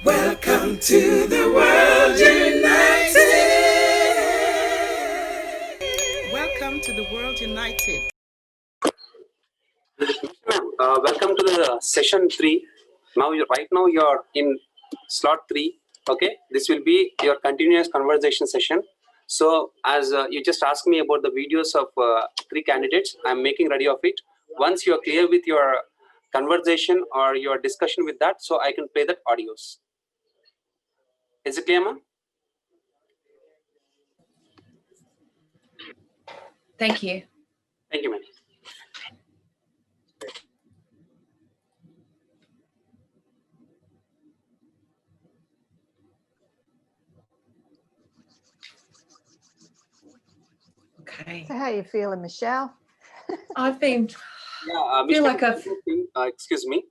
Welcome to the World United. Welcome to the World United. Ma'am, welcome to the session 3. Now, right now you're in slot 3. Okay, this will be your continuous conversation session. So, as you just asked me about the videos of 3 candidates, I'm making ready of it. Once you're clear with your conversation or your discussion with that, so I can play that audios. Is it clear, ma'am? Thank you. Thank you, ma'am. Okay. So how are you feeling, Michelle? I've been. Yeah, feel like I've. Excuse me,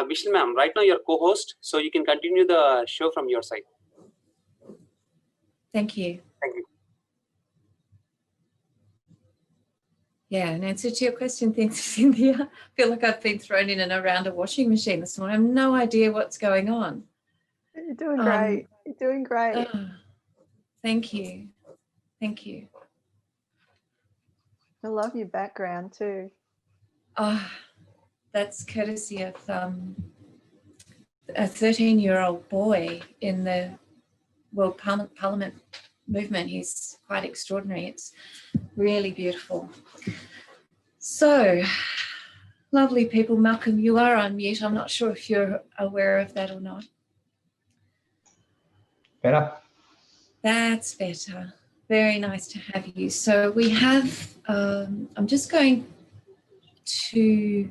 Michelle, ma'am. Right now you're co-host, so you can continue the show from your side. Thank you. Thank you. Yeah, in answer to your question, thanks, Cynthia. I feel like I've been thrown in and around a washing machine this morning. I have no idea what's going on. You're doing great. You're doing great. Thank you. Thank you. I love your background too. That's courtesy of a 13-year-old boy in the World Parliament movement. He's quite extraordinary. It's really beautiful. So, lovely people. Malcolm, you are on mute. I'm not sure if you're aware of that or not. Better? That's better. Very nice to have you. So we have, I'm just going to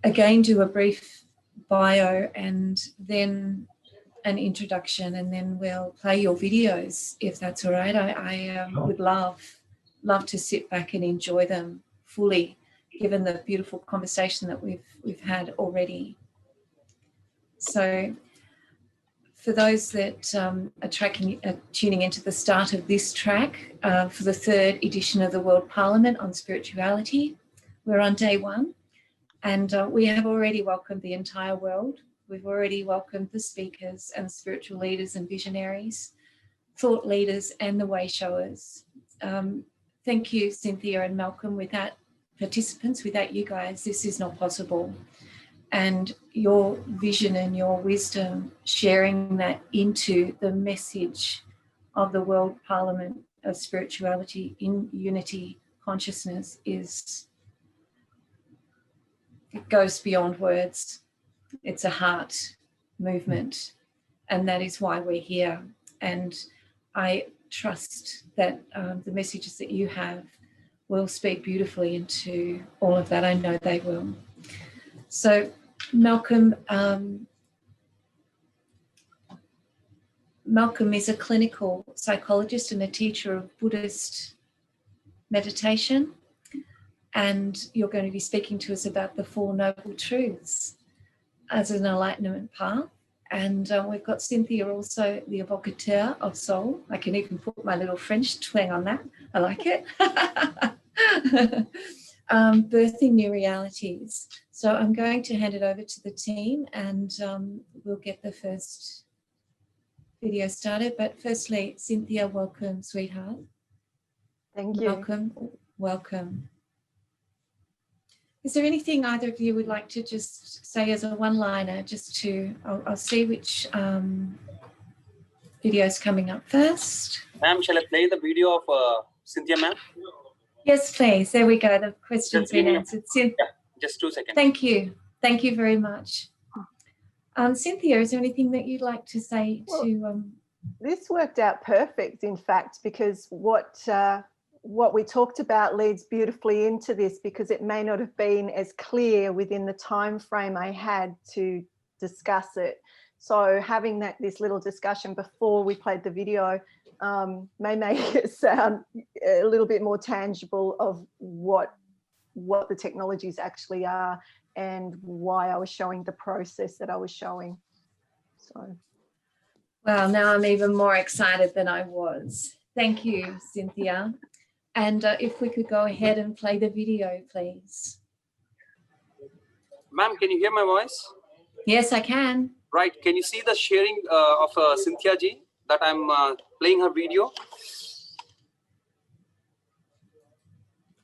again do a brief bio and then an introduction, and then we'll play your videos if that's all right. I would love to sit back and enjoy them fully, given the beautiful conversation that we've had already. So for those that are tuning into the start of this track for the 3rd edition of the World Parliament on Spirituality, we're on day 1, and we have already welcomed the entire world. We've already welcomed the speakers and spiritual leaders and visionaries, thought leaders and the way showers. Thank you, Cynthia and Malcolm. Without participants, without you guys, this is not possible. And your vision and your wisdom, sharing that into the message of the World Parliament of Spirituality in Unity Consciousness it goes beyond words. It's a heart movement, and that is why we're here. And I trust that the messages that you have will speak beautifully into all of that. I know they will. So Malcolm is a clinical psychologist and a teacher of Buddhist meditation, and you're going to be speaking to us about the 4 Noble Truths as an enlightenment path. And we've got Cynthia, also the evocateur of soul. I can even put my little French twang on that. I like it. Birthing new realities. So I'm going to hand it over to the team, and we'll get the first video started. But firstly, Cynthia, welcome, sweetheart. Thank you. Welcome. Is there anything either of you would like to just say as a one-liner, just to, I'll see which video is coming up first. Ma'am, shall I play the video of Cynthia, ma'am? Yes, please. There we go. The question's been answered. Yeah, just 2 seconds. Thank you. Thank you very much. Cynthia, is there anything that you'd like to say to... This worked out perfect, in fact, because what we talked about leads beautifully into this, because it may not have been as clear within the time frame I had to discuss it. So having this little discussion before we played the video may make it sound a little bit more tangible of what the technologies actually are and why I was showing the process that I was showing. So. Well, now I'm even more excited than I was. Thank you, Cynthia. And if we could go ahead and play the video, please. Ma'am, can you hear my voice? Yes, I can. Right. Can you see the sharing of Cynthia ji that I'm playing her video?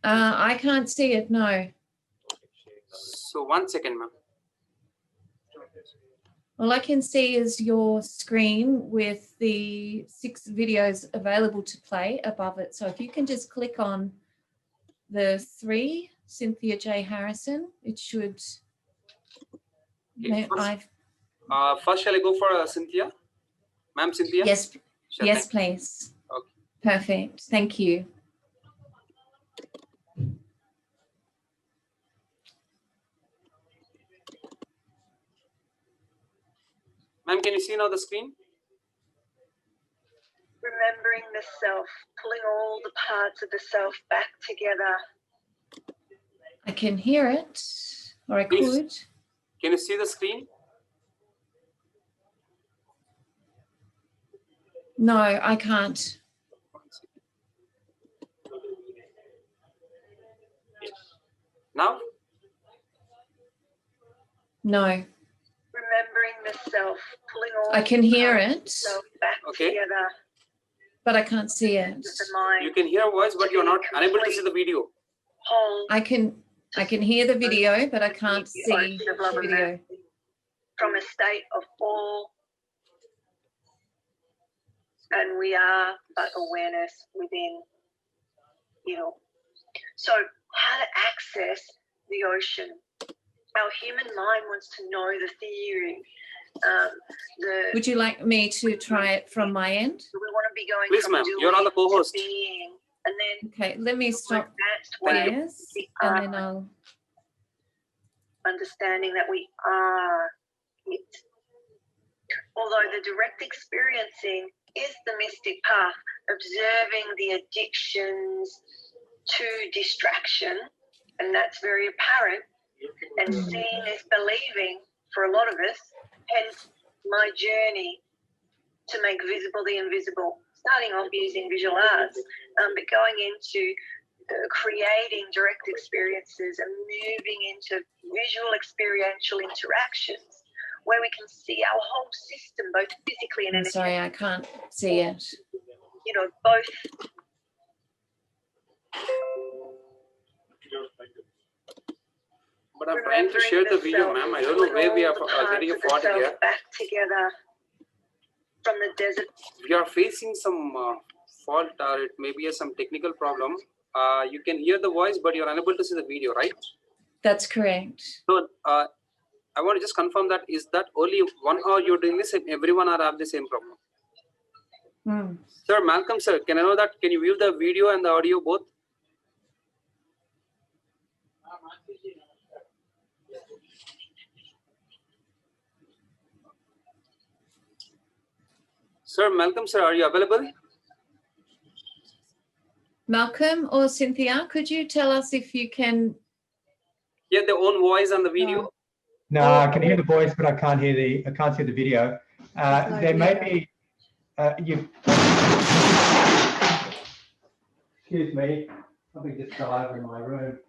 I can't see it, no. So 1 second, ma'am. All I can see is your screen with the 6 videos available to play above it. So if you can just click on the 3, Cynthia J. Harrison, it should. Okay, first, shall I go for Cynthia? Ma'am Cynthia? Yes, Sure, yes, please. Okay. Perfect. Thank you. Ma'am, can you see now the screen? Remembering the self, pulling all the parts of the self back together. I can hear it, or I Please. could. Can you see the screen? No, I can't. Now? No, Remembering the self, pulling all I can hear parts of it, the self back Okay. together. but I can't see it. With the mind. You can hear a voice, but you're not unable to see the video. Whole I can hear the video, but I can't see the video. from a state of all, and we are but awareness within it all. So how to access the ocean. Our human mind wants to know the theory. Would you like me to try it from my end? We want to be going Please, from ma'am, doing you're on the co-host. to being, and then Okay, let me stop advanced way of this, and then I'll. understanding that we are it. Although the direct experiencing is the mystic path, observing the addictions to distraction, and that's very apparent, and seeing is believing for a lot of us, hence my journey to make visible the invisible, starting off using visual arts, but going into creating direct experiences and moving into visual experiential interactions where we can see our whole system, both physically and I'm sorry, I can't see it. you know, both. But I'm trying to share the video, ma'am. I don't know where we are getting a fault here. Back together from the desert. We are facing some fault, or it may be some technical problem. You can hear the voice, but you're unable to see the video, right? That's correct. So I want to just confirm that, is that only 1 hour you're doing this and everyone are have the same problem? Sir, Malcolm, sir, can I know that? Can you view the video and the audio both? Sir, Malcolm, sir, are you available? Malcolm or Cynthia, could you tell us if you can hear their own voice on the video? No, I can hear the voice, but I can't see the video. There may be excuse me, something just fell over in my room.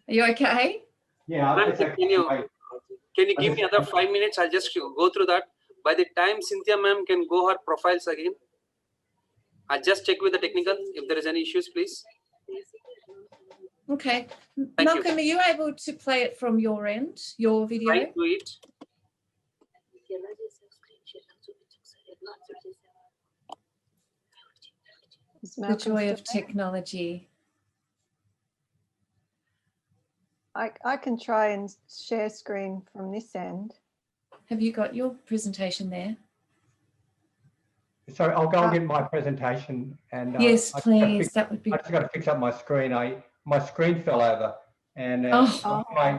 Are you okay? Yeah, can you give me another 5 minutes? I'll just go through that. By the time Cynthia ma'am can go her profiles again, I'll just check with the technical. If there is any issues, please. Okay. Thank Malcolm, are you able to play it from your end, your video? Try to it. The joy of technology. I can try and share screen from this end. Have you got your presentation there? Sorry, I'll go and get my presentation. And yes, please. That would be. I just got to fix up my screen. My screen fell over, and my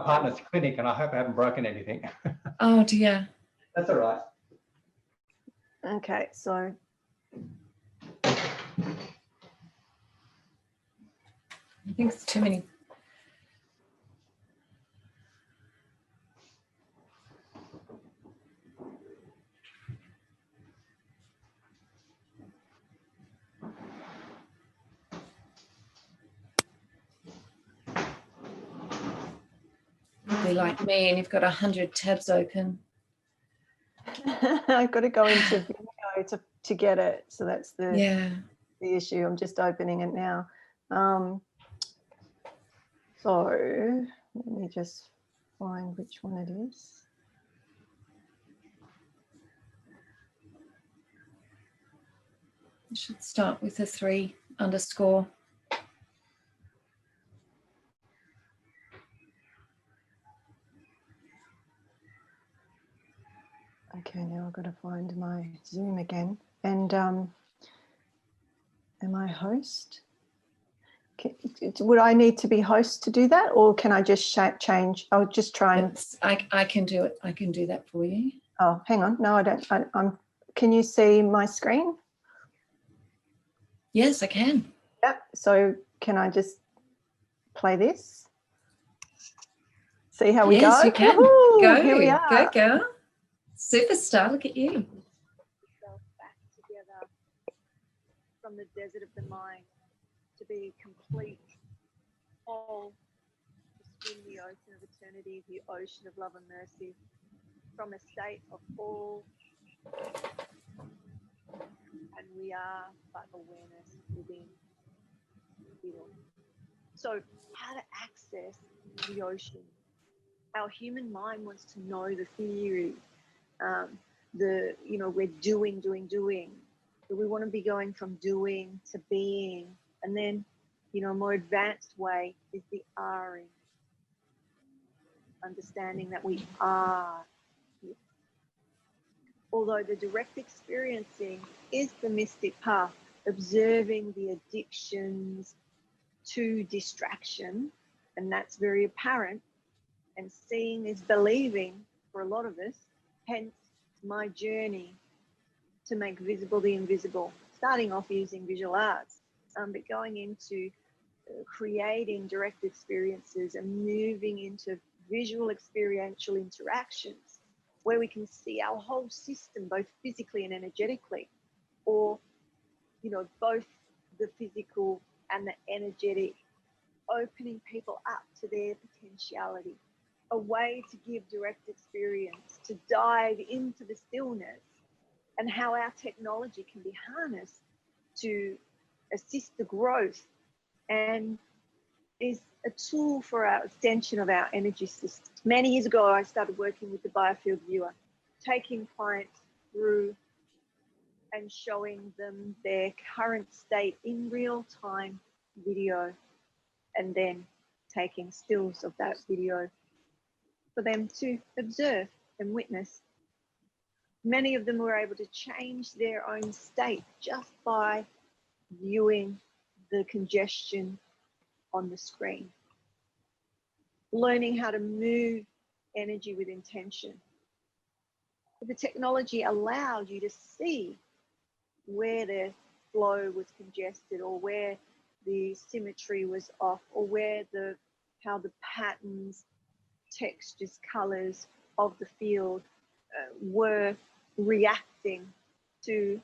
partner's clinic, and I hope I haven't broken anything. Oh dear. That's all right. Okay, so. I think it's too many. Be like me and you've got 100 tabs open. I've got to go into video to get it. So that's the issue. I'm just opening it now. So let me just find which one it is. You should start with the 3 underscore. Okay, now I've got to find my Zoom again. And am I host? Would I need to be host to do that, or can I just change? I'll just try and. I can do it. I can do that for you. Oh, hang on. No, I don't. I'm. Can you see my screen? Yes, I can. Yep. So can I just play this? See how we go? Yes, you can. Go. Here we are. Go, girl. Superstar. Look at you. Back together from the desert of the mind to be complete, whole, to swim the ocean of eternity, the ocean of love and mercy, from a state of all, and we are but awareness within it all. So how to access the ocean? Our human mind wants to know the theory, we're doing. But we want to be going from doing to being, and then, a more advanced way is the R-ing, understanding that we are here. Although the direct experiencing is the mystic path, observing the addictions to distraction, and that's very apparent, and seeing is believing for a lot of us, hence my journey to make visible the invisible, starting off using visual arts, but going into creating direct experiences and moving into visual experiential interactions where we can see our whole system, both physically and energetically, or, both the physical and the energetic, opening people up to their potentiality, a way to give direct experience, to dive into the stillness, and how our technology can be harnessed to assist the growth and is a tool for our extension of our energy system. Many years ago, I started working with the biofield viewer, taking clients through and showing them their current state in real time video, and then taking stills of that video for them to observe and witness. Many of them were able to change their own state just by viewing the congestion on the screen, learning how to move energy with intention. The technology allowed you to see where the flow was congested, or where the symmetry was off, or where how the patterns, textures, colors of the field were reacting to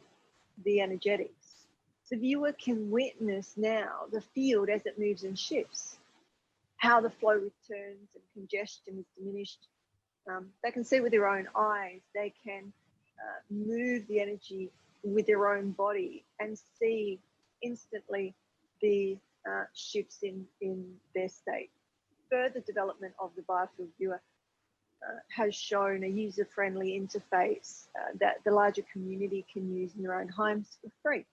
the energetics. The viewer can witness now the field as it moves and shifts, how the flow returns and congestion is diminished. They can see with their own eyes. They can move the energy with their own body and see instantly the shifts in their state. Further development of the biofield viewer has shown a user-friendly interface that the larger community can use in their own homes for free,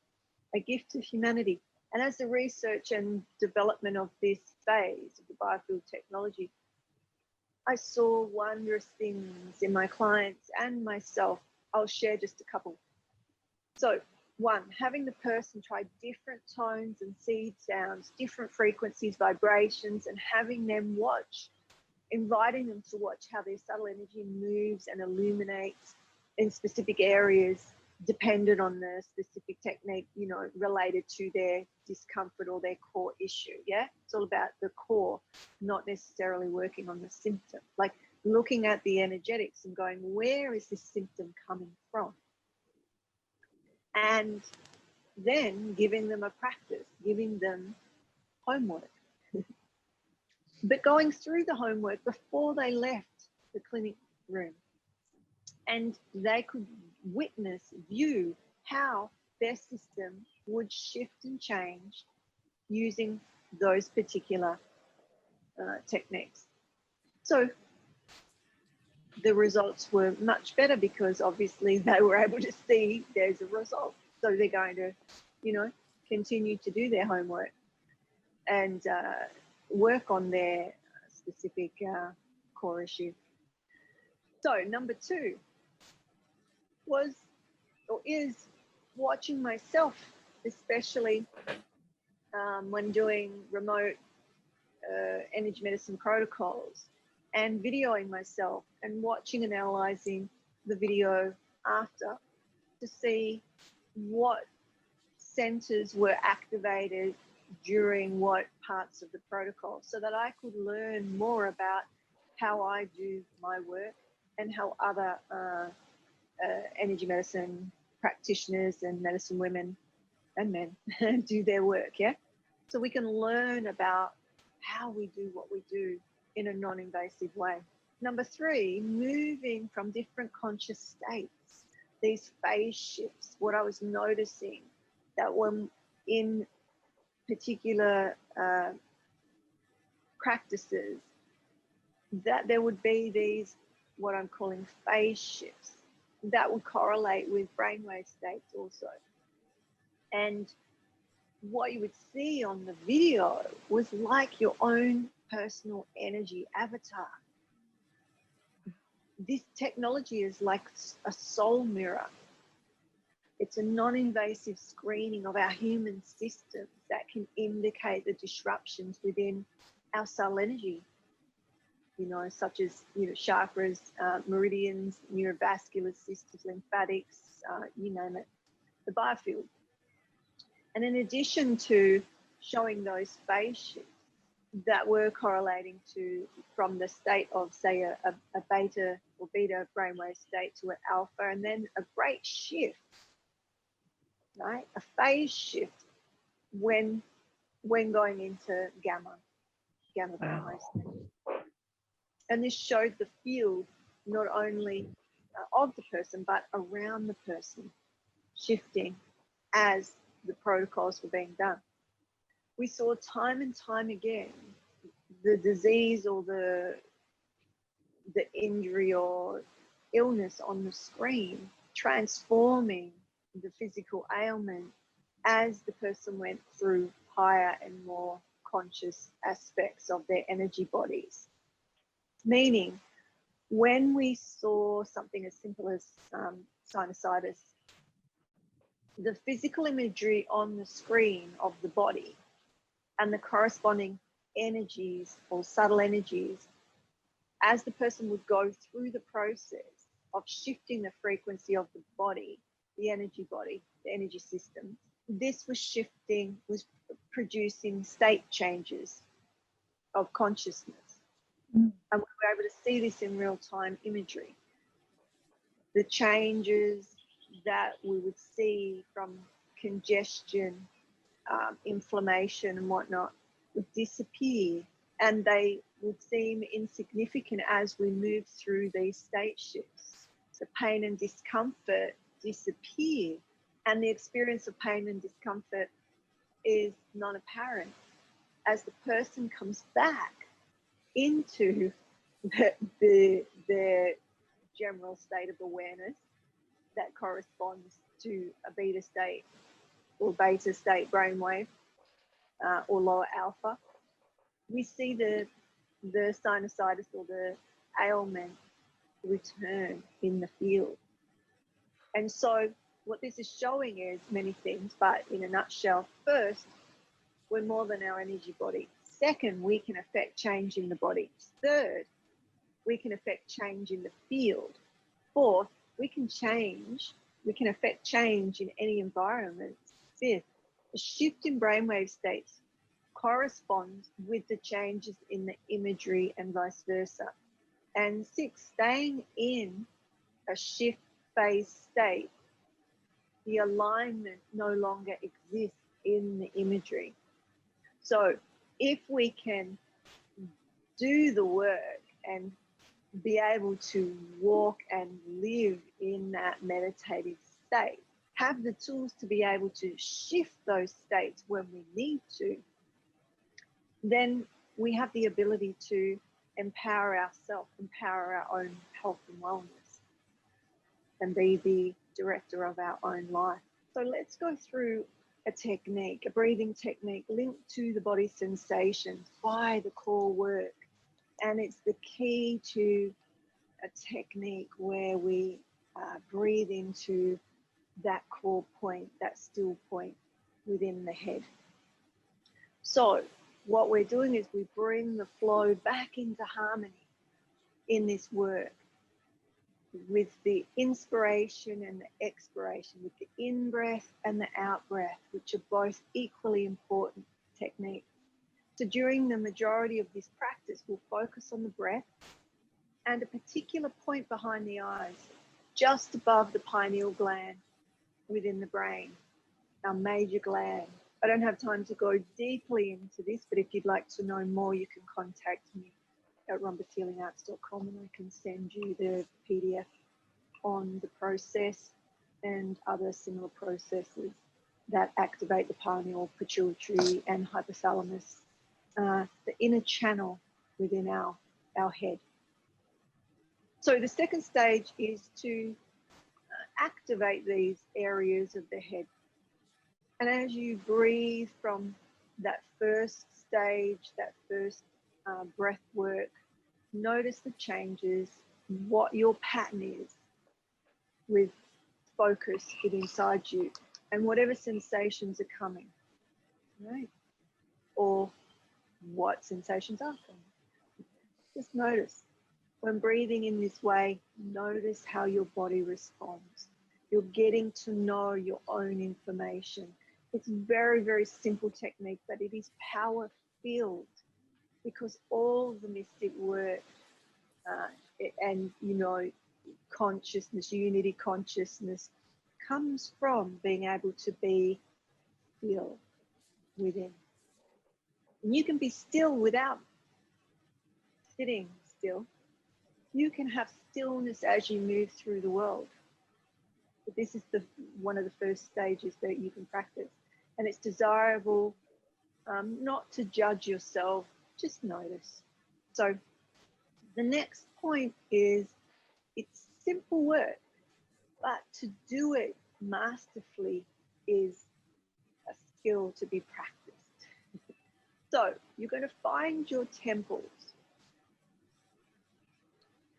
a gift to humanity. And as the research and development of this phase of the biofield technology, I saw wondrous things in my clients and myself. I'll share just a couple. So, one, having the person try different tones and seed sounds, different frequencies, vibrations, and having them watch, inviting them to watch how their subtle energy moves and illuminates in specific areas dependent on the specific technique, related to their discomfort or their core issue. Yeah, it's all about the core, not necessarily working on the symptom. Like looking at the energetics and going, where is this symptom coming from? And then giving them a practice, giving them homework. But going through the homework before they left the clinic room, and they could witness, view how their system would shift and change using those particular techniques. So the results were much better because obviously they were able to see there's a result. So they're going to, you know, continue to do their homework and work on their specific core issue. So number 2 was or is watching myself, especially when doing remote energy medicine protocols, and videoing myself and watching and analyzing the video after to see what centers were activated during what parts of the protocol, so that I could learn more about how I do my work and how other energy medicine practitioners and medicine women and men do their work. Yeah, so we can learn about how we do what we do in a non-invasive way. Number 3, moving from different conscious states, these phase shifts. What I was noticing that when in particular practices, that there would be these, what I'm calling phase shifts, that would correlate with brainwave states also. And what you would see on the video was like your own personal energy avatar. This technology is like a soul mirror. It's a non-invasive screening of our human systems that can indicate the disruptions within our cell energy, you know, such as, you know, chakras, meridians, neurovascular systems, lymphatics, you name it, the biofield. And in addition to showing those phase shifts that were correlating to from the state of, say, a beta or beta brainwave state to an alpha, and then a great shift, right? A phase shift when going into gamma brainwave state. And this showed the field not only of the person, but around the person shifting as the protocols were being done. We saw time and time again the disease or the injury or illness on the screen transforming the physical ailment as the person went through higher and more conscious aspects of their energy bodies. Meaning, when we saw something as simple as sinusitis, the physical imagery on the screen of the body and the corresponding energies or subtle energies, as the person would go through the process of shifting the frequency of the body, the energy system, this was producing state changes of consciousness. And we were able to see this in real-time imagery. The changes that we would see from congestion, inflammation and whatnot would disappear, and they would seem insignificant as we move through these state shifts. The pain and discomfort disappear, and the experience of pain and discomfort is non-apparent as the person comes back into their general state of awareness that corresponds to a beta state or beta state brainwave or lower alpha. We see the sinusitis or the ailment return in the field. And so what this is showing is many things, but in a nutshell, first, we're more than our energy body. Second, we can affect change in the body. Third, we can affect change in the field. Fourth, we can affect change in any environment. Fifth, a shift in brainwave states corresponds with the changes in the imagery and vice versa. And sixth, staying in a shift phase state, the alignment no longer exists in the imagery. So if we can do the work and be able to walk and live in that meditative state, have the tools to be able to shift those states when we need to, then we have the ability to empower ourselves, empower our own health and wellness, and be the director of our own life. So let's go through a technique, a breathing technique linked to the body sensations by the core work. And it's the key to a technique where we breathe into that core point, that still point within the head. So what we're doing is we bring the flow back into harmony in this work with the inspiration and the expiration, with the in-breath and the out-breath, which are both equally important techniques. So during the majority of this practice, we'll focus on the breath and a particular point behind the eyes, just above the pineal gland within the brain, our major gland. I don't have time to go deeply into this, but if you'd like to know more, you can contact me at rhomboushealingarts.com and I can send you the PDF on the process and other similar processes that activate the pineal, pituitary and hypothalamus, the inner channel within our head. So the second stage is to activate these areas of the head. And as you breathe from that first stage, that first breath work, notice the changes, what your pattern is with focus within inside you and whatever sensations are coming, right? Or what sensations are coming. Just notice. When breathing in this way, notice how your body responds. You're getting to know your own information. It's very, very simple technique, but it is power-filled because all the mystic work and, consciousness, unity consciousness comes from being able to be still within. And you can be still without sitting still. You can have stillness as you move through the world. But this is one of the first stages that you can practice. And it's desirable not to judge yourself, just notice. So the next point is it's simple work, but to do it masterfully is a skill to be practiced. So you're going to find your temples.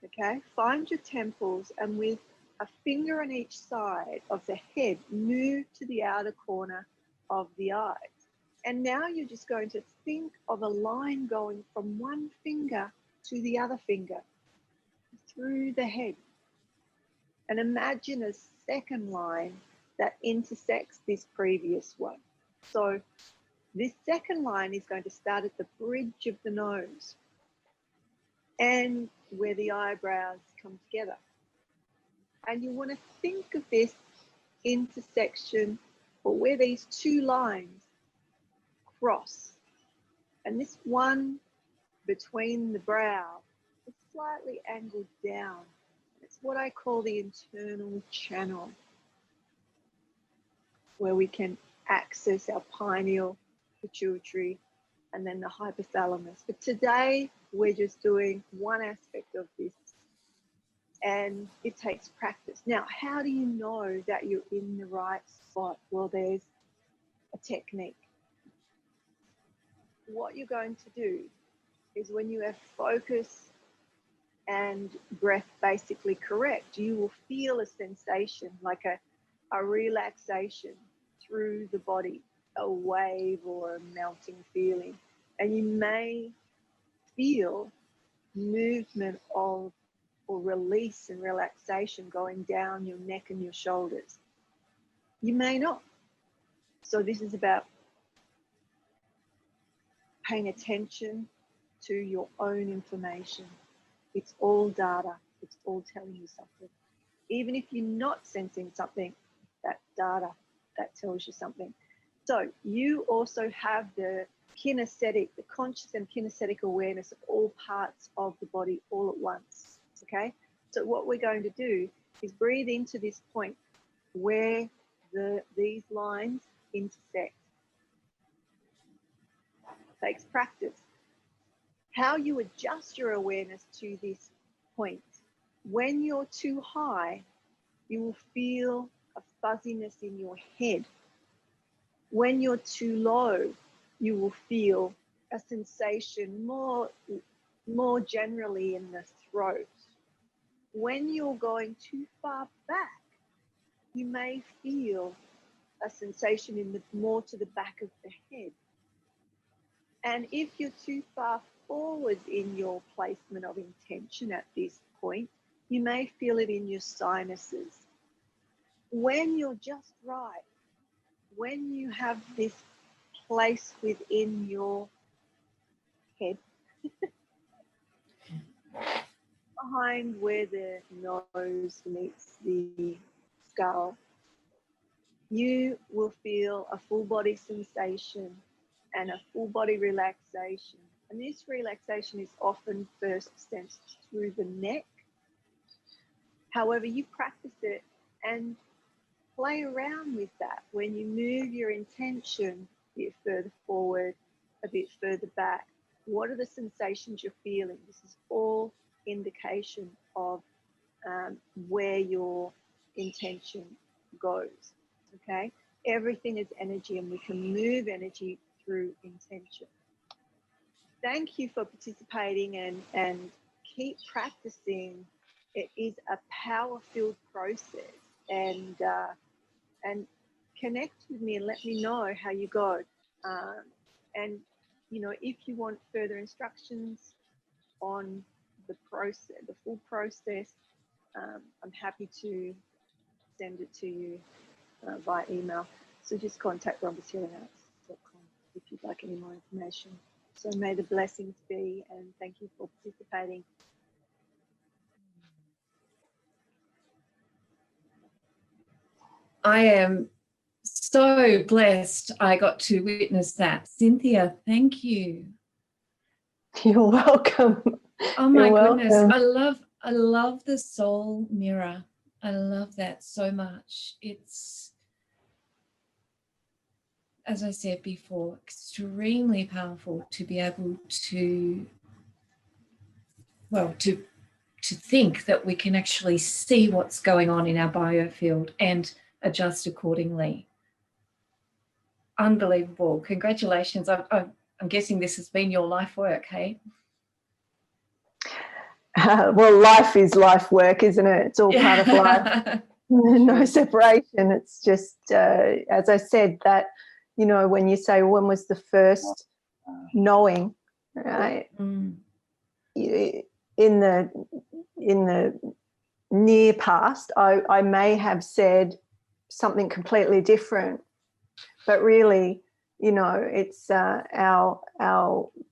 Okay, find your temples and with a finger on each side of the head, move to the outer corner of the eyes. And now you're just going to think of a line going from one finger to the other finger through the head. And imagine a second line that intersects this previous one. So this second line is going to start at the bridge of the nose and where the eyebrows come together. And you want to think of this intersection or where these two lines cross. And this one between the brow is slightly angled down. It's what I call the internal channel, where we can access our pineal, pituitary, and then the hypothalamus. But today we're just doing one aspect of this, and it takes practice. Now, how do you know that you're in the right spot? Well, there's a technique. What you're going to do is when you have focus and breath basically correct, you will feel a sensation like a relaxation through the body, a wave or a melting feeling. And you may feel movement of or release and relaxation going down your neck and your shoulders. You may not. So this is about paying attention to your own information. It's all data. It's all telling you something. Even if you're not sensing something, that data, that tells you something. So you also have the kinesthetic, the conscious and kinesthetic awareness of all parts of the body all at once. Okay, so what we're going to do is breathe into this point where these lines intersect. Takes practice. How you adjust your awareness to this point. When you're too high, you will feel a fuzziness in your head. When you're too low, you will feel a sensation more generally in the throat. When you're going too far back, you may feel a sensation in the more to the back of the head. And if you're too far forward in your placement of intention at this point, you may feel it in your sinuses. When you're just right, when you have this place within your head, behind where the nose meets the skull, you will feel a full body sensation and a full body relaxation. And this relaxation is often first sensed through the neck. However, you practice it and play around with that. When you move your intention a bit further forward, a bit further back, what are the sensations you're feeling? This is all indication of where your intention goes, okay? Everything is energy, and we can move energy through intention. Thank you for participating, and keep practicing. It is a power-filled process, and connect with me and let me know how you go. And you know, if you want further instructions on the process, the full process, I'm happy to send it to you via email. So just contact robertshealinghouse.com if you'd like any more information. So may the blessings be, and thank you for participating. I am so blessed I got to witness that. Cynthia, thank you. You're welcome. Oh my You're goodness. welcome. I love the soul mirror. I love that so much. It's, as I said before, extremely powerful to be able to, well, to think that we can actually see what's going on in our biofield and adjust accordingly. Unbelievable. Congratulations. I'm guessing this has been your life work, hey? Well, life is life work, isn't it? It's all part of life. No separation. It's just, as I said, that, you know, when you say when was the first knowing, right? In the near past, I may have said something completely different, but really, you know, it's our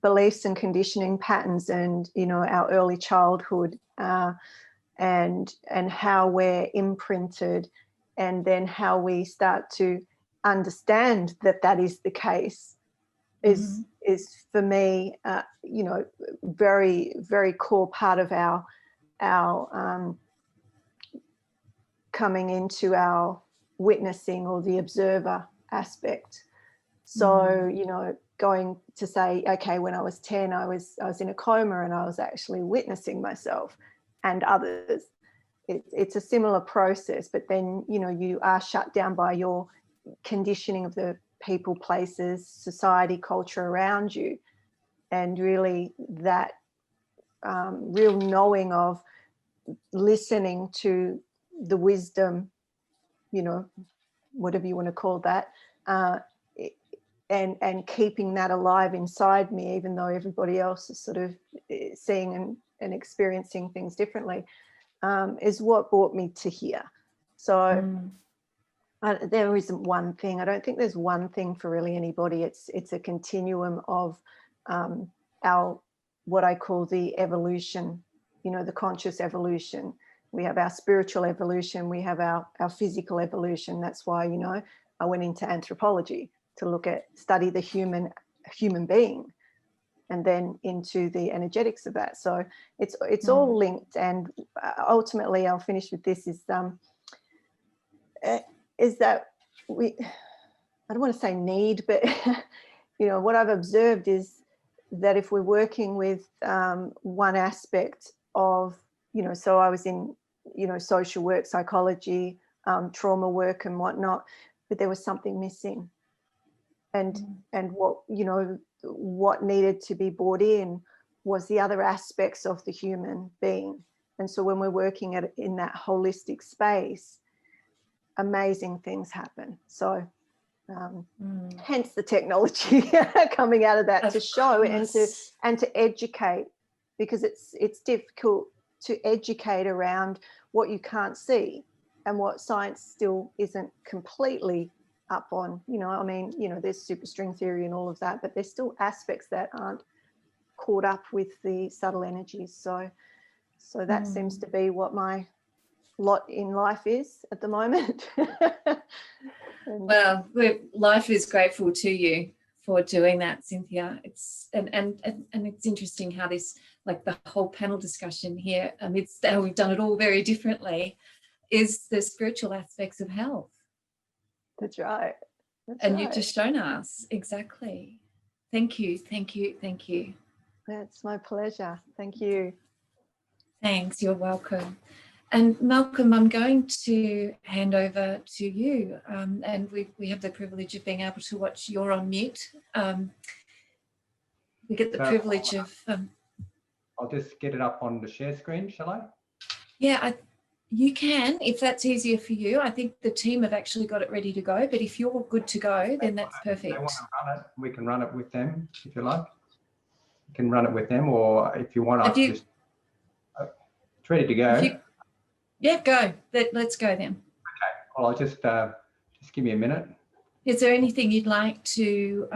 beliefs and conditioning patterns, and you know, our early childhood, and how we're imprinted, and then how we start to understand that that is the case is for me, you know, very, very core part of our coming into our witnessing, or the observer aspect. So, you know, going to say, okay, when I was 10, I was in a coma, and I was actually witnessing myself and others. It's a similar process, but then, you know, you are shut down by your conditioning of the people, places, society, culture around you. And really that real knowing of listening to the wisdom, you know, whatever you want to call that, and keeping that alive inside me, even though everybody else is sort of seeing and experiencing things differently, is what brought me to here. So there isn't one thing. I don't think there's one thing for really anybody. It's a continuum of our, what I call the evolution, you know, the conscious evolution. We have our spiritual evolution, we have our physical evolution. That's why, you know, I went into anthropology to study the human being. and then into the energetics of that. So it's all linked. And ultimately, I'll finish with this: is that we, I don't want to say need, but you know, what I've observed is that if we're working with one aspect of, you know, so I was in, you know, social work, psychology, trauma work and whatnot, but there was something missing. And what, you know, what needed to be brought in was the other aspects of the human being. And so when we're working in that holistic space, amazing things happen. So hence the technology coming out of that, to show and to educate, because it's difficult to educate around what you can't see and what science still isn't completely up on. You know, I mean, you know, there's superstring theory and all of that, but there's still aspects that aren't caught up with the subtle energies. So that seems to be what my lot in life is at the moment. Well, life is grateful to you for doing that, Cynthia. It's and it's interesting how this, like the whole panel discussion here, amidst how we've done it all very differently, is the spiritual aspects of health. That's right. You've just shown us exactly. Thank you, thank you, thank you. That's my pleasure. Thank you. Thanks, you're welcome. And Malcolm, I'm going to hand over to you, and we have the privilege of being able to watch. You're on mute. We get the privilege of... I'll just get it up on the share screen, shall I? Yeah, you can, if that's easier for you. I think the team have actually got it ready to go, but if you're good to go, then that's perfect. If they want to run it, we can run it with them, if you like. You can run it with them, or if you want, it's ready to go. Yeah, go. Let's go then. Okay. Well, I'll just give me a minute. Is there anything you'd like to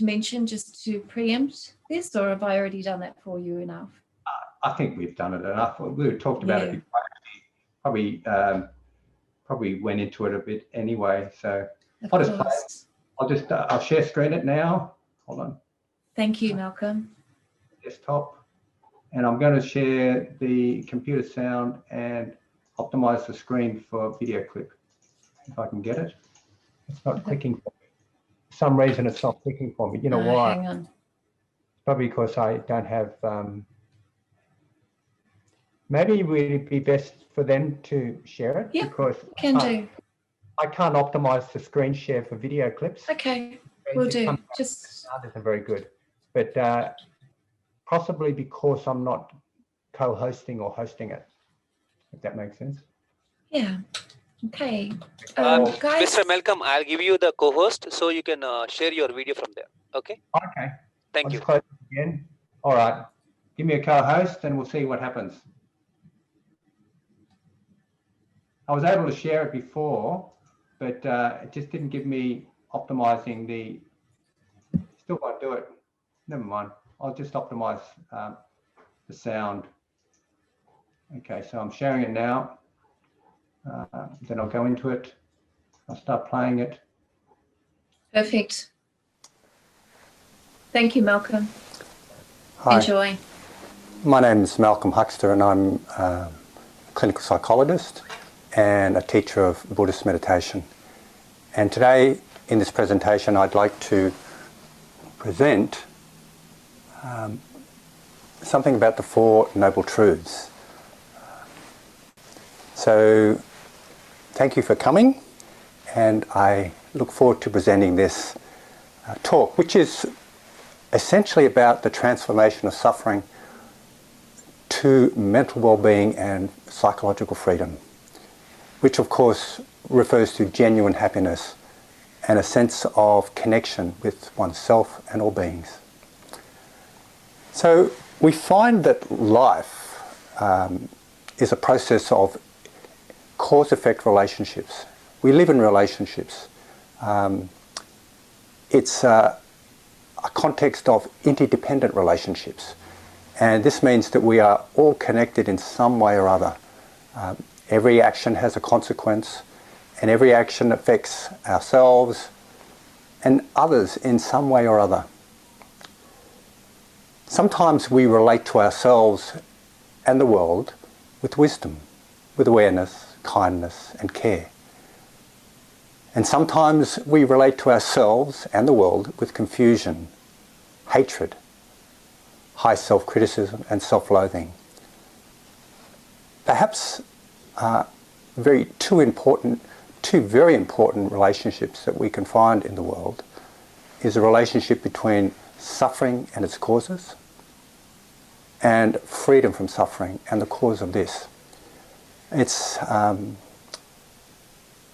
mention, just to preempt this, or have I already done that for you enough? I think we've done it enough. We talked about it before. Probably went into it a bit anyway. So I'll just play it. I'll share screen it now. Hold on. Thank you, Malcolm. Desktop, and I'm going to share the computer sound and optimize the screen for video clip, if I can get it. It's not clicking for me. For some reason it's not clicking for me. You know why? Hang on. It's probably because I don't have maybe would it be best for them to share it? Yeah, because I can't optimize the screen share for video clips. Okay, we'll do. Just sound isn't very good, but possibly because I'm not co-hosting or hosting it, if that makes sense. Yeah. Okay. Guys, Mr. Malcolm, I'll give you the co-host so you can share your video from there. Okay. Okay. Thank you. Just close it again. All right. Give me a co-host and we'll see what happens. I was able to share it before, but it just didn't give me optimizing the. Still won't do it. Never mind. I'll just optimize the sound. Okay, so I'm sharing it now. Then I'll go into it. I'll start playing it. Perfect. Thank you, Malcolm. Hi. Enjoy. My name is Malcolm-Huxter and I'm a clinical psychologist and a teacher of Buddhist meditation. And today in this presentation I'd like to present something about the Four Noble Truths. So thank you for coming, and I look forward to presenting this talk, which is essentially about the transformation of suffering to mental well-being and psychological freedom, which of course refers to genuine happiness and a sense of connection with oneself and all beings. So we find that life is a process of cause-effect relationships. We live in relationships. It's a context of interdependent relationships. And this means that we are all connected in some way or other. Every action has a consequence, and every action affects ourselves and others in some way or other. Sometimes we relate to ourselves and the world with wisdom, with awareness, kindness and care. And sometimes we relate to ourselves and the world with confusion, hatred, high self-criticism and self-loathing. Perhaps two very important relationships that we can find in the world is a relationship between suffering and its causes and freedom from suffering and the cause of this. It's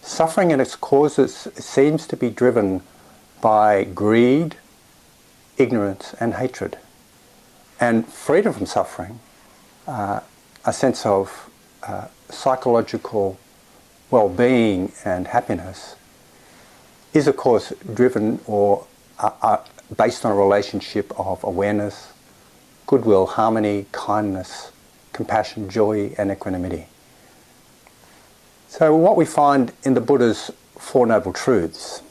suffering and its causes seems to be driven by greed, ignorance and hatred. And freedom from suffering, a sense of psychological well-being and happiness, is of course driven or based on a relationship of awareness, goodwill, harmony, kindness, compassion, joy and equanimity. So what we find in the Buddha's Four Noble Truths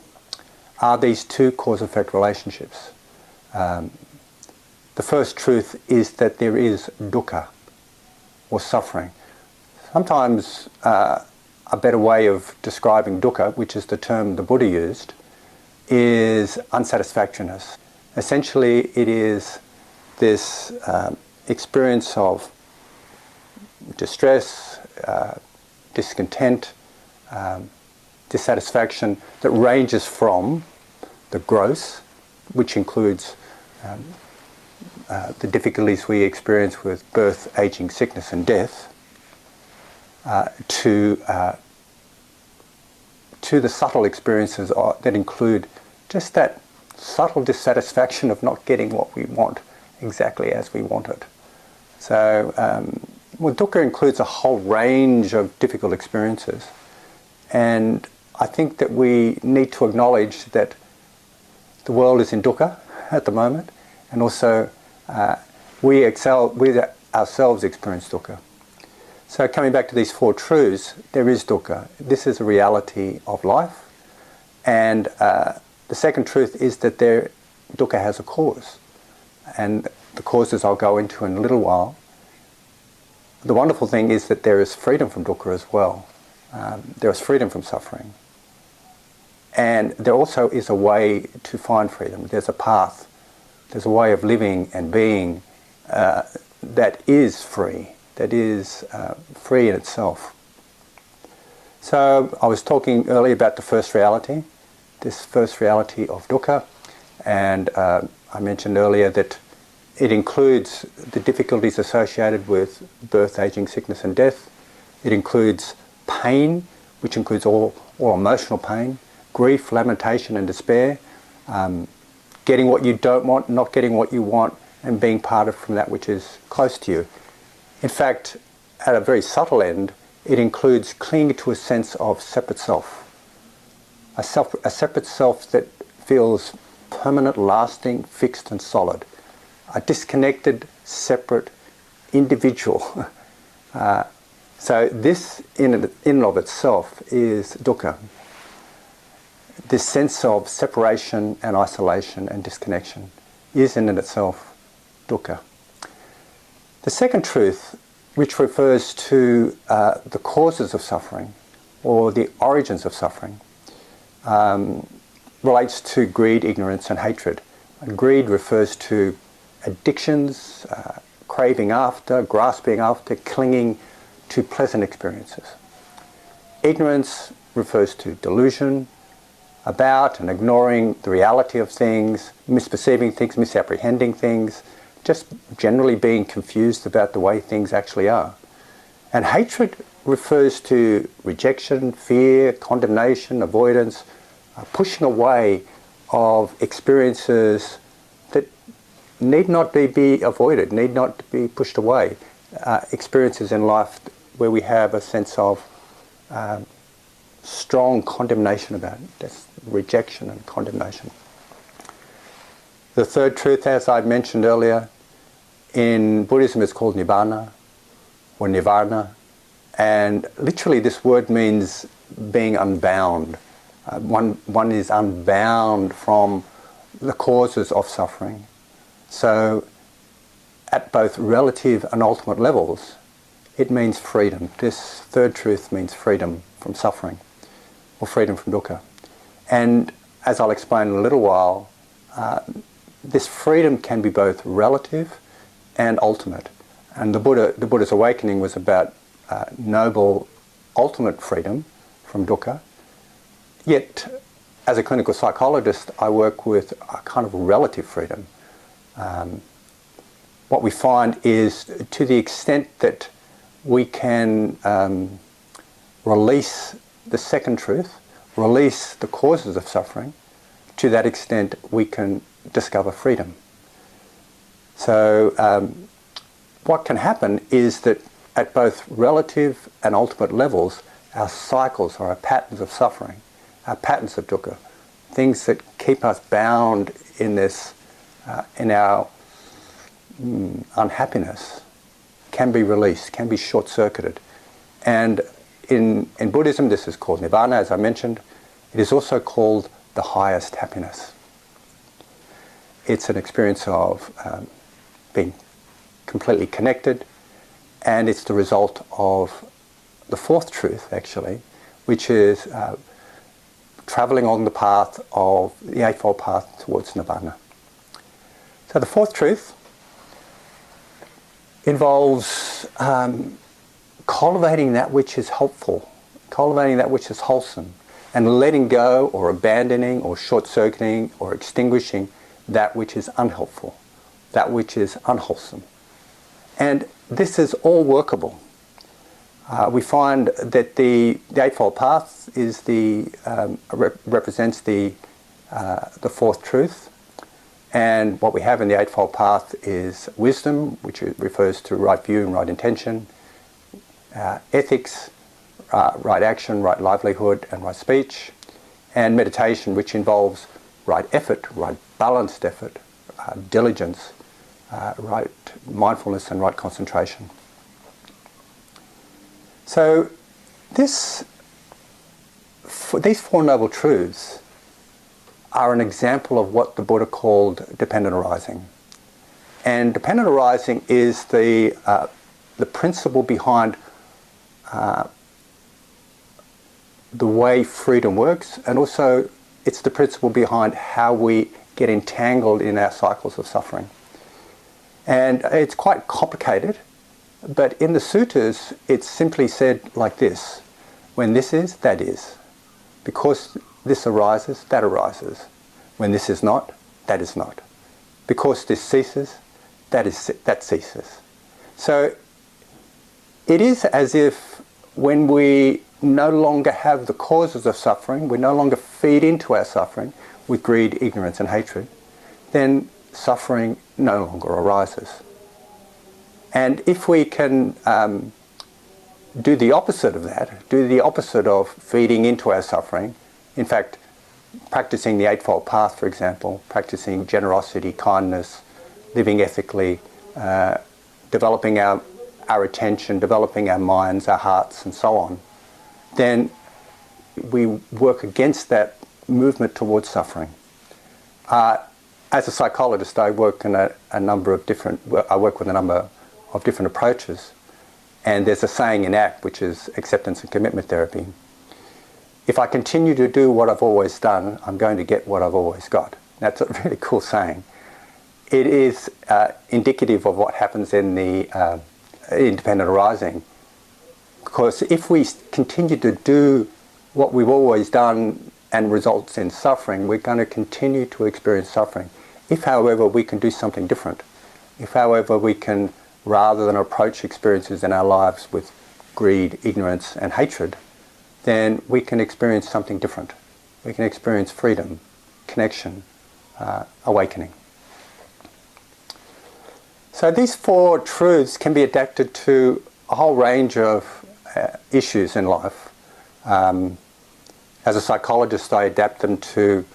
are these two cause-effect relationships. The first truth is that there is dukkha, or suffering. Sometimes a better way of describing dukkha, which is the term the Buddha used, is unsatisfactoriness. Essentially, it is this experience of distress, discontent, dissatisfaction that ranges from the gross, which includes the difficulties we experience with birth, aging, sickness and death, to the subtle experiences that include just that subtle dissatisfaction of not getting what we want exactly as we want it. So, dukkha includes a whole range of difficult experiences, and I think that we need to acknowledge that the world is in dukkha at the moment, and also we ourselves experience dukkha. So coming back to these four truths, there is dukkha. This is a reality of life, and the second truth is that dukkha has a cause, and the causes I'll go into in a little while. The wonderful thing is that there is freedom from dukkha as well. There is freedom from suffering. And there also is a way to find freedom. There's a path. There's a way of living and being that is free, that is free in itself. So I was talking earlier about the first reality, this first reality of dukkha, and I mentioned earlier that it includes the difficulties associated with birth, aging, sickness and death. It includes pain, which includes all emotional pain, grief, lamentation and despair, getting what you don't want, not getting what you want, and being parted from that which is close to you. In fact, at a very subtle end, it includes clinging to a sense of separate self, a separate self that feels permanent, lasting, fixed and solid. A disconnected, separate individual. So this in and of itself is dukkha. This sense of separation and isolation and disconnection is in and itself dukkha. The second truth, which refers to the causes of suffering or the origins of suffering, relates to greed, ignorance and hatred. And greed refers to addictions, craving after, grasping after, clinging to pleasant experiences. Ignorance refers to delusion about and ignoring the reality of things, misperceiving things, misapprehending things, just generally being confused about the way things actually are. And hatred refers to rejection, fear, condemnation, avoidance, pushing away of experiences that need not be avoided, need not be pushed away. Experiences in life where we have a sense of strong condemnation about it. That's rejection and condemnation. The third truth, as I mentioned earlier, in Buddhism is called Nibbana or Nirvana, and literally this word means being unbound. One is unbound from the causes of suffering. So at both relative and ultimate levels, it means freedom. This third truth means freedom from suffering, or freedom from dukkha. And as I'll explain in a little while, this freedom can be both relative and ultimate. And the Buddha's awakening was about noble ultimate freedom from dukkha. Yet, as a clinical psychologist, I work with a kind of relative freedom. What we find is, to the extent that we can release the second truth, release the causes of suffering, to that extent we can discover freedom. So what can happen is that at both relative and ultimate levels, our cycles or our patterns of suffering, our patterns of dukkha, things that keep us bound in this, in our unhappiness, can be released, can be short-circuited. And in Buddhism, this is called Nirvana, as I mentioned. It is also called the highest happiness. It's an experience of being completely connected, and it's the result of the fourth truth, actually, which is traveling on the path of the Eightfold Path towards Nirvana. So the fourth truth involves cultivating that which is helpful, cultivating that which is wholesome, and letting go or abandoning or short-circuiting or extinguishing that which is unhelpful, that which is unwholesome. And this is all workable. We find that the Eightfold Path is represents the fourth truth. And what we have in the Eightfold Path is wisdom, which refers to right view and right intention, ethics, right action, right livelihood, and right speech, and meditation, which involves right effort, right balanced effort, diligence, right mindfulness, and right concentration. So these Four Noble Truths are an example of what the Buddha called dependent arising. And dependent arising is the principle behind the way freedom works, and also it's the principle behind how we get entangled in our cycles of suffering. And it's quite complicated, but in the suttas it's simply said like this: when this is, that is. Because this arises, that arises. When this is not, that is not. Because this ceases, that ceases. So it is as if when we no longer have the causes of suffering, we no longer feed into our suffering with greed, ignorance and hatred, then suffering no longer arises. And if we can do the opposite of that, do the opposite of feeding into our suffering, in fact, practicing the Eightfold Path, for example, practicing generosity, kindness, living ethically, developing our attention, developing our minds, our hearts, and so on, then we work against that movement towards suffering. As a psychologist, I work in a number of different approaches. And there's a saying in ACT, which is acceptance and commitment therapy: if I continue to do what I've always done, I'm going to get what I've always got. That's a really cool saying. It is indicative of what happens in the independent arising. Because if we continue to do what we've always done and results in suffering, we're going to continue to experience suffering. If, however, we can do something different, if, however, we can, rather than approach experiences in our lives with greed, ignorance and hatred, then we can experience something different. We can experience freedom, connection, awakening. So these four truths can be adapted to a whole range of issues in life. As a psychologist, I adapt them to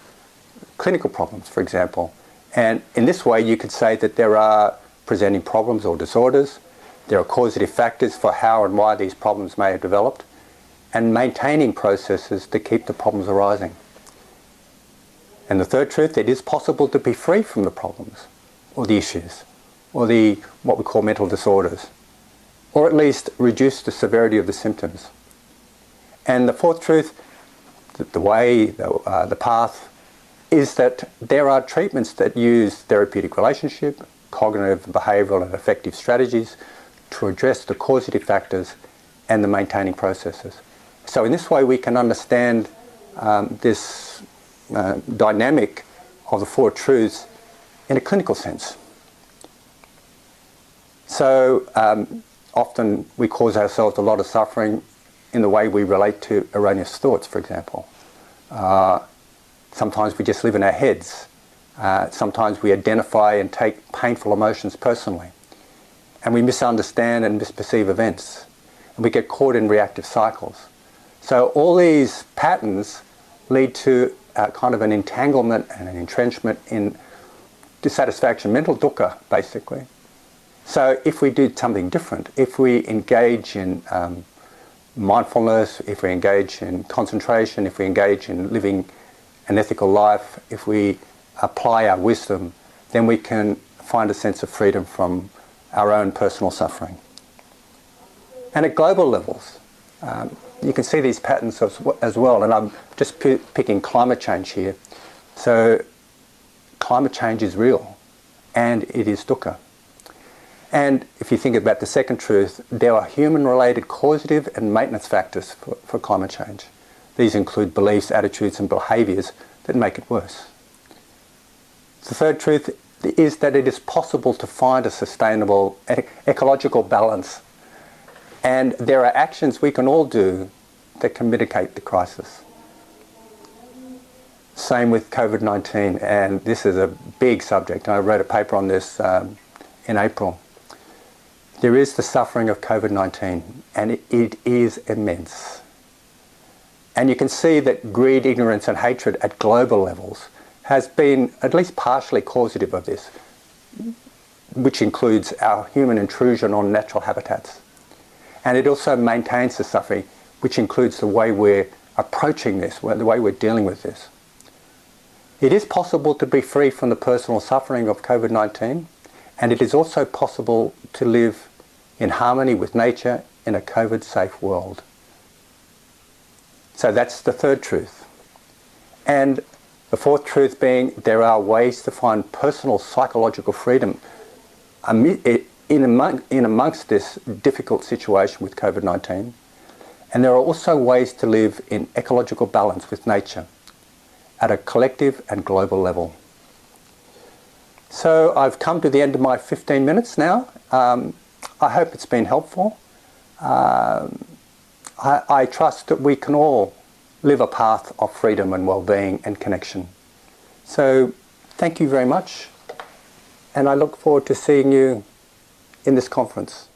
clinical problems, for example. And in this way, you could say that there are presenting problems or disorders. There are causative factors for how and why these problems may have developed, and maintaining processes to keep the problems arising. And the third truth: it is possible to be free from the problems or the issues. or the what we call mental disorders, or at least reduce the severity of the symptoms. And the fourth truth, the path, is that there are treatments that use therapeutic relationship, cognitive, behavioural and affective strategies to address the causative factors and the maintaining processes. So in this way we can understand this dynamic of the four truths in a clinical sense. So often we cause ourselves a lot of suffering in the way we relate to erroneous thoughts, for example. Sometimes we just live in our heads. Sometimes we identify and take painful emotions personally. And we misunderstand and misperceive events. And we get caught in reactive cycles. So all these patterns lead to kind of an entanglement and an entrenchment in dissatisfaction, mental dukkha, basically. So if we do something different, if we engage in mindfulness, if we engage in concentration, if we engage in living an ethical life, if we apply our wisdom, then we can find a sense of freedom from our own personal suffering. And at global levels, you can see these patterns as well, and I'm just picking climate change here. So climate change is real, and it is dukkha. And if you think about the second truth, there are human-related causative and maintenance factors for climate change. These include beliefs, attitudes and behaviours that make it worse. The third truth is that it is possible to find a sustainable ecological balance, and there are actions we can all do that can mitigate the crisis. Same with COVID-19, and this is a big subject. I wrote a paper on this in April. There is the suffering of COVID-19, and it is immense. And you can see that greed, ignorance and hatred at global levels has been at least partially causative of this, which includes our human intrusion on natural habitats. And it also maintains the suffering, which includes the way we're approaching this, the way we're dealing with this. It is possible to be free from the personal suffering of COVID-19, and it is also possible to live in harmony with nature in a COVID-safe world. So that's the third truth. And the fourth truth being there are ways to find personal psychological freedom in amongst this difficult situation with COVID-19. And there are also ways to live in ecological balance with nature at a collective and global level. So I've come to the end of my 15 minutes now. I hope it's been helpful. I trust that we can all live a path of freedom and well-being and connection. So thank you very much, and I look forward to seeing you in this conference.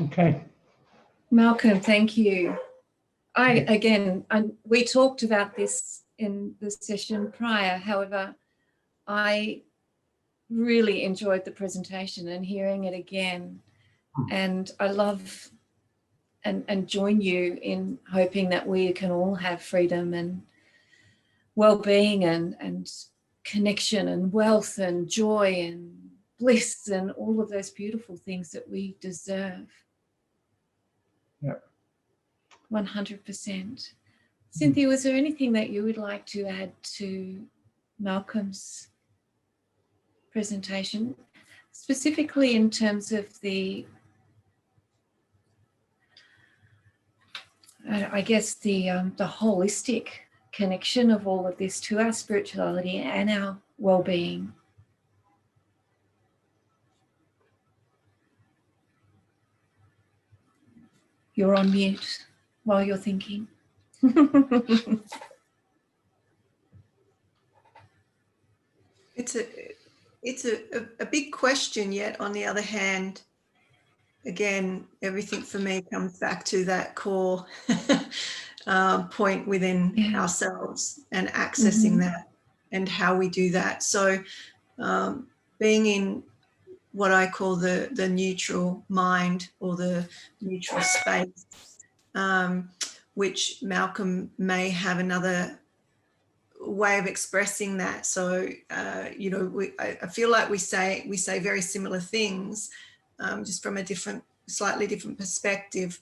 Okay. Malcolm, thank you. We talked about this in the session prior. However, I really enjoyed the presentation and hearing it again. And I love and join you in hoping that we can all have freedom and well-being and connection and wealth and joy and bliss and all of those beautiful things that we deserve. Yep. 100%. Cynthia, was there anything that you would like to add to Malcolm's presentation, specifically in terms of the, I guess, the holistic connection of all of this to our spirituality and our well-being? You're on mute while you're thinking. It's a big question, yet on the other hand, again, everything for me comes back to that core point within ourselves and accessing that and how we do that. So being in what I call the neutral mind or the neutral space, which Malcolm may have another way of expressing that. So, you know, I feel like we say very similar things, just from a slightly different perspective.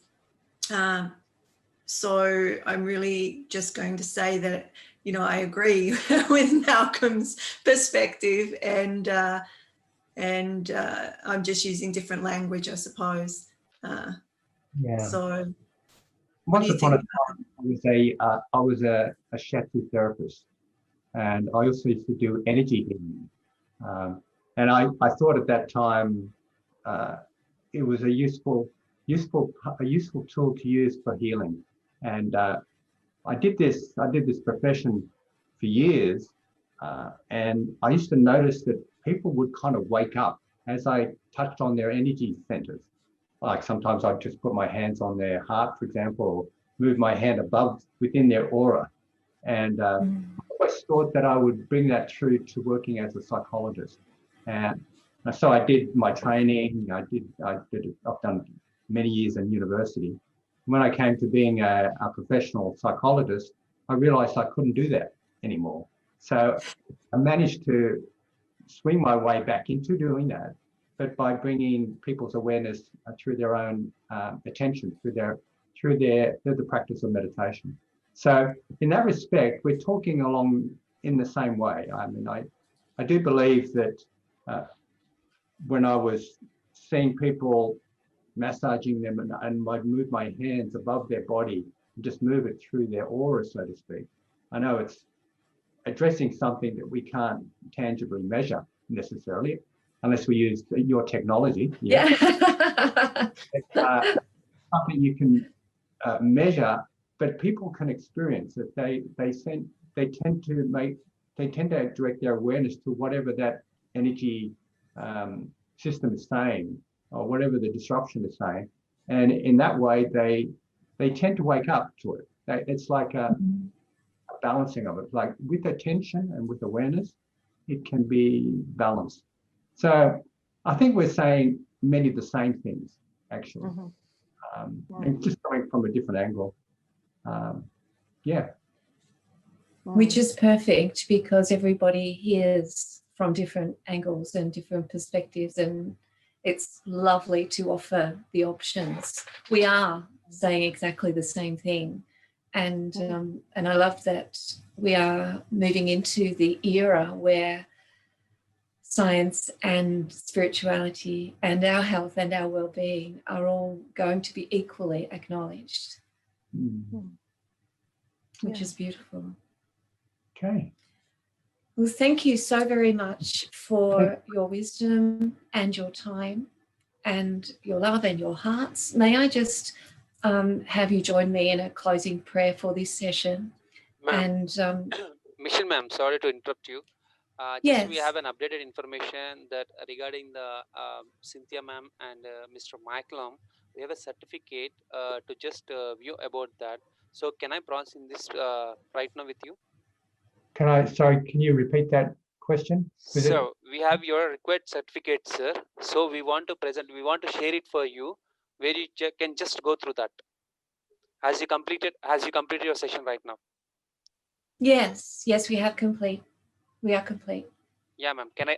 So I'm really just going to say that, you know, I agree with Malcolm's perspective, and I'm just using different language, I suppose. Yeah. So Once upon a time, I was a shiatsu therapist, and I also used to do energy healing. And I thought at that time it was a useful tool to use for healing. And I did this profession for years, and I used to notice that people would kind of wake up as I touched on their energy centers. Like sometimes I'd just put my hands on their heart, for example, or move my hand above within their aura. And I always thought that I would bring that through to working as a psychologist. And so I did my training. I've done many years in university. When I came to being a professional psychologist, I realized I couldn't do that anymore. So I managed to swing my way back into doing that, but by bringing people's awareness through their own attention, through the practice of meditation. So in that respect, we're talking along in the same way. I mean, I do believe that when I was seeing people massaging them and I'd move my hands above their body and just move it through their aura, so to speak. I know it's addressing something that we can't tangibly measure necessarily, unless we use your technology. Yeah. It's something you can measure, but people can experience it. They tend to direct their awareness to whatever that energy system is saying, or whatever the disruption is saying, and in that way they tend to wake up to it. It's like a balancing of it. Like with attention and with awareness, it can be balanced. So I think we're saying many of the same things, actually, and just coming from a different angle. Yeah. Which is perfect, because everybody hears from different angles and different perspectives, and it's lovely to offer the options. We are saying exactly the same thing. And I love that we are moving into the era where science and spirituality and our health and our well-being are all going to be equally acknowledged, which is beautiful. Okay. Well, thank you so very much for your wisdom and your time and your love and your hearts. May I just have you join me in a closing prayer for this session? And Michelle ma'am, sorry to interrupt you. Yes. We have an updated information that regarding the Cynthia ma'am and Mr. Malcolm, we have a certificate to just view about that. So can I process in this right now with you? Sorry, can you repeat that question? So we have your required certificate, sir. So we want to share it for you, where you can just go through that. Has you completed your session right now? Yes, we have complete. We are complete. Yeah, ma'am. Can I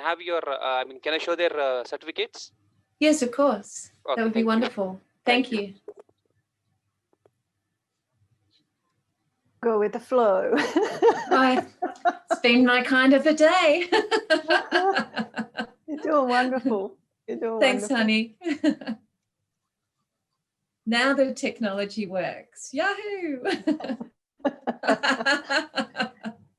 have your can I show their certificates? Yes, of course. Okay, that would be wonderful. Thank you. Go with the flow. It's been my kind of a day. You're doing wonderful. You're doing Thanks, wonderful. honey. Now the technology works. Yahoo!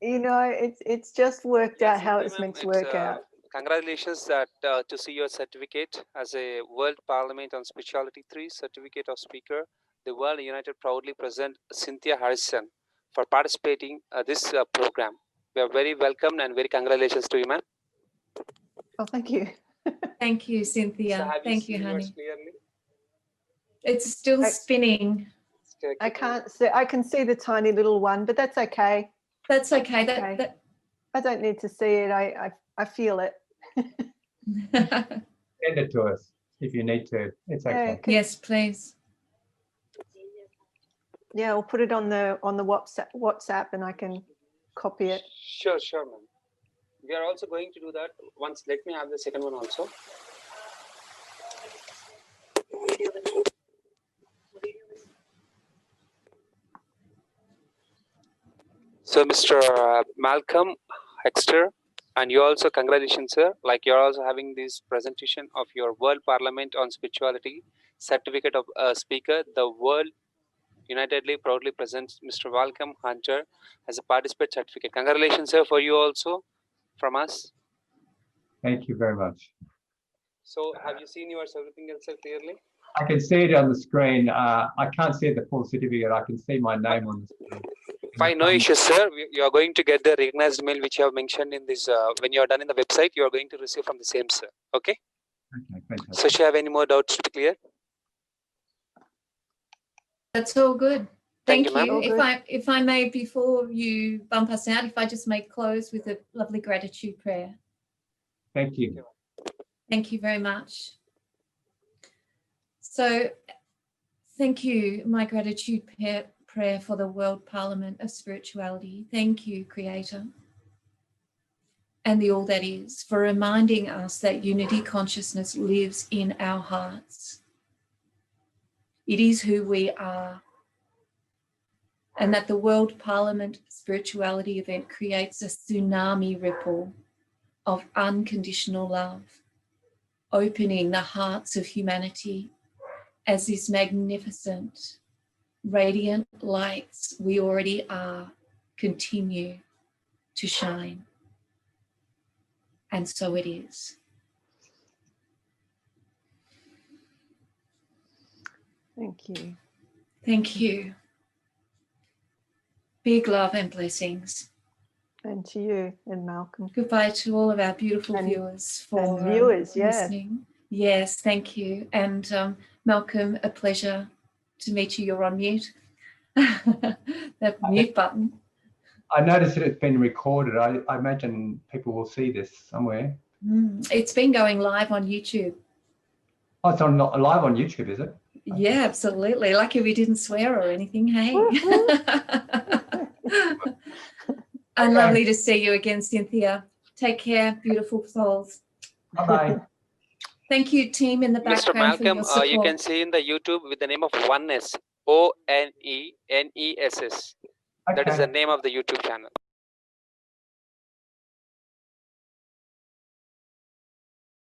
You know, it's just worked out how it's meant to work out. Congratulations that to see your certificate as a World Parliament on Spirituality 3 Certificate of Speaker. The World United proudly present Cynthia Harrison for participating this program. We are very welcome and very congratulations to you, ma'am. Oh, thank you. Thank you, Cynthia. So thank you, honey. Clearly? It's still spinning. I can't see. I can see the tiny little one, but that's okay. That's okay. I don't need to see it. I feel it. Send it to us if you need to. It's okay. Yes, please. Yeah, I'll put it on the WhatsApp, and I can copy it. Sure, ma'am. We are also going to do that once. Let me have the second one also. So, Mr. Malcolm-Huxter, and you also, congratulations, sir. Like, you're also having this presentation of your World Parliament on Spirituality Certificate of Speaker. The World Unitedly proudly presents Mr. Malcolm-Huxter as a participant certificate. Congratulations, sir, for you also from us. Thank you very much. So, have you seen yours everything else clearly? I can see it on the screen. I can't see the full certificate. I can see my name on the screen. Fine, no issues, sir. You are going to get the recognized mail which you have mentioned in this. When you are done in the website, you are going to receive from the same, sir. Okay. Okay, fantastic. So, do you have any more doubts to clear? That's all good. Thank Thank you, you. If I may, before you bump us out, if I just may close with a lovely gratitude prayer. Thank you. Thank you very much. So, thank you, my gratitude prayer for the World Parliament of Spirituality. Thank you, Creator, and the All That Is, for reminding us that unity consciousness lives in our hearts. It is who we are, and that the World Parliament Spirituality event creates a tsunami ripple of unconditional love, opening the hearts of humanity as this magnificent, radiant lights we already are continue to shine. And so it is. Thank you. Thank you. Big love and blessings. And to you and Malcolm. Goodbye to all of our beautiful viewers for listening. Yes, thank you. And Malcolm, a pleasure to meet you. You're on mute. That mute button. I noticed that it's been recorded. I imagine people will see this somewhere. It's been going live on YouTube. Oh, it's on live on YouTube, is it? Yeah, absolutely. Lucky we didn't swear or anything, hey? And lovely to see you again, Cynthia. Take care, beautiful souls. Bye-bye. Thank you, team in the background. Mr. Malcolm, for your support. you can see in the YouTube with the name of Oneness, ONENESS. Okay. That is the name of the YouTube channel.